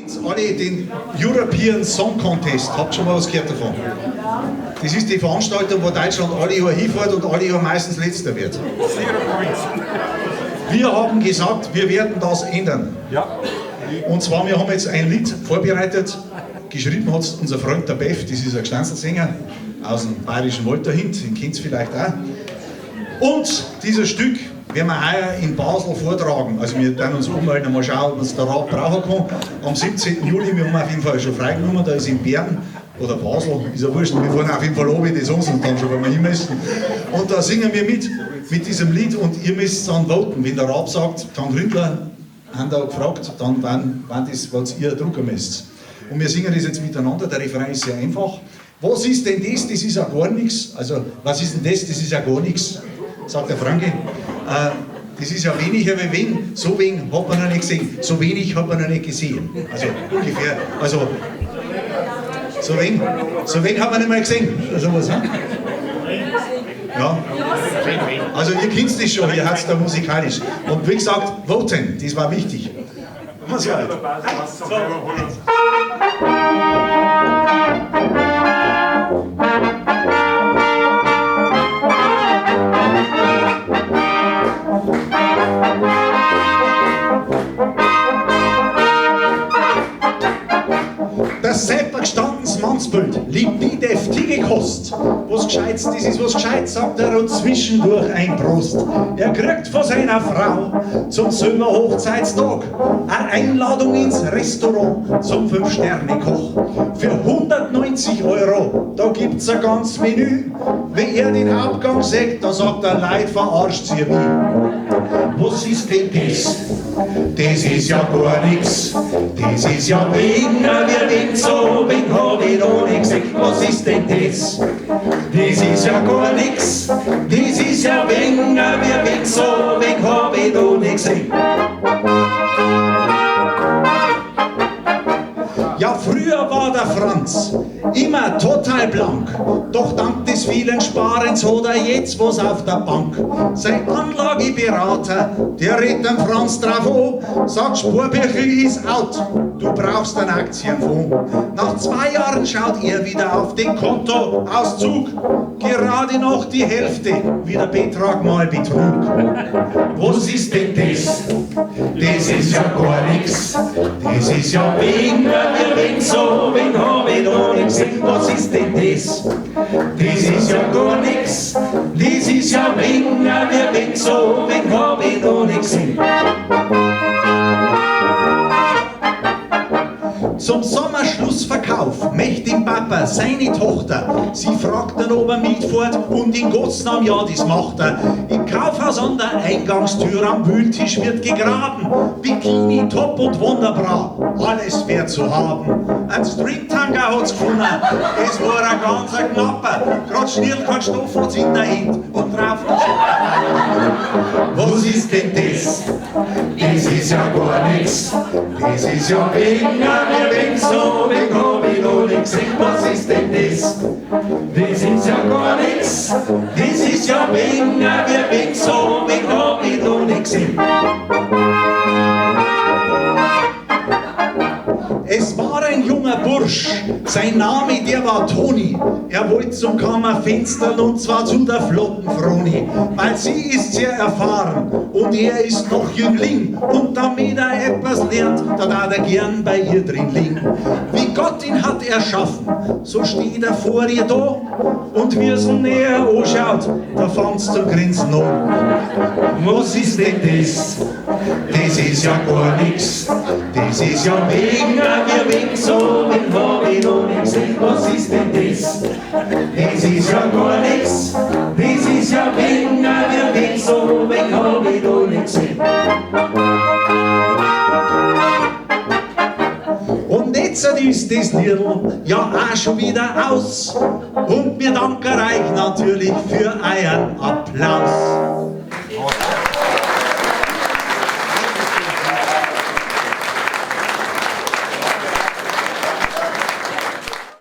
kennt alle den European Song Contest. Habt ihr schon mal was gehört davon? Das ist die Veranstaltung, wo Deutschland alle Jahre hinfährt und alle Jahre meistens Letzter wird. Wir haben gesagt, wir werden das ändern. Ja. Und zwar, wir haben jetzt ein Lied vorbereitet. Geschrieben hat es unser Freund der Beff, das ist ein Gstanzlsänger aus dem bayerischen Wald dahin, den kennt ihr vielleicht auch. Und dieses Stück werden wir heuer in Basel vortragen. Also wir werden uns ummelden, mal schauen, ob uns der Rat brauchen kann. Am 17. Juli, wir haben auf jeden Fall schon freigenommen, da ist in Bern oder Basel, ist ja wurscht, wir fahren auf jeden Fall oben das uns und dann schon, wenn wir hin müssen. Und da singen wir mit diesem Lied und ihr müsst dann voten. Wenn der Rat sagt, dann Rindler, haben da gefragt, dann wann das, was ihr drucken müsst. Und wir singen das jetzt miteinander, der Refrain ist sehr einfach. Was ist denn das? Das ist ja gar nichts. Also, was ist denn das? Das ist ja gar nichts, sagt der Franke. Das ist ja weniger wie wenig, so wenig hat man noch nicht gesehen. So wenig hat man noch nicht gesehen. Also ungefähr, also so wenig hat man nicht mal gesehen. Also was, hm? Ja. Also ihr kennt das schon, ihr habt es da musikalisch. Und wie gesagt, voten, das war wichtig. Was ja halt. So. Das selber gestandenes Mannsbild liebt nie deftige Kost. Was Gescheites, das ist was Gescheites, sagt er und zwischendurch ein Prost. Er kriegt von seiner Frau zum Sommerhochzeitstag eine Einladung ins Restaurant zum 5-Sterne-Koch. Für 190 €, da gibt's ein ganzes Menü. Wenn er den Hauptgang sagt, da sagt er, Leid, verarscht sie mich. Was ist denn das? Das ist ja gar nix. Das ist ja wegen so, wen hab ich noch nicht gesehen. Was ist denn das? Das ist ja gar nix. Das ist ja wegen so, wen hab ich noch nicht gesehen. Ja, früher war der Franz immer total blank, doch dank des vielen Sparens hat er jetzt was auf der Bank. Sein Anlageberater, der redet dem Franz drauf an, sagt, Sparbücher ist out, du brauchst einen Aktienfonds. Nach 2 Jahren schaut er wieder auf den Kontoauszug, gerade noch die Hälfte, wie der Betrag mal betrug. Was ist denn das? Das ist ja gar nix, das ist ja wegen so, wen hab ich noch nicht gesehen. Was ist denn das? Das ist ja gar nix. Das ist ja wegen so, wen hab ich noch nicht gesehen. Zum Sommerschlussverkauf möchte dem Papa seine Tochter. Sie fragt dann, ob er mitfährt und in Gottes Namen, ja, das macht er. Im Kaufhaus an der Eingangstür am Wühltisch wird gegraben. Bikini, top und wunderbra, alles wär zu haben. Ein Stringtanga hat's gefunden, es war ein ganz knapper. Grad schnell kein Stoff hat's in der Hand und drauf was ist denn das? Das ist ja gar nix. Das ist ja wegen so, wen hab ich noch nicht gesehen. Was ist denn das? Das ist ja gar nix. Das ist ja wegen so, wen hab ich noch nicht gesehen. Es war ein junger Bursch, sein Name, der war Toni. Er wollte zum Kammerfenstern und zwar zu der flotten Froni. Weil sie ist sehr erfahren und er ist noch Jüngling. Und damit er etwas lernt, da darf er gern bei ihr drin liegen. Wie Gott ihn hat erschaffen, so steht er vor ihr da. Und wie es näher anschaut, da fängt's zum Grinsen an. Was ist denn das? Das ist ja gar nix. Das ist ja wegen so, wen hab ich noch nicht gesehen. Was ist denn das? Das ist ja gar nix. Das ist ja wegen so, wen hab ich noch nicht gesehen. Und jetzt ist das Liedl ja auch schon wieder aus. Und wir danken euch natürlich für euren Applaus.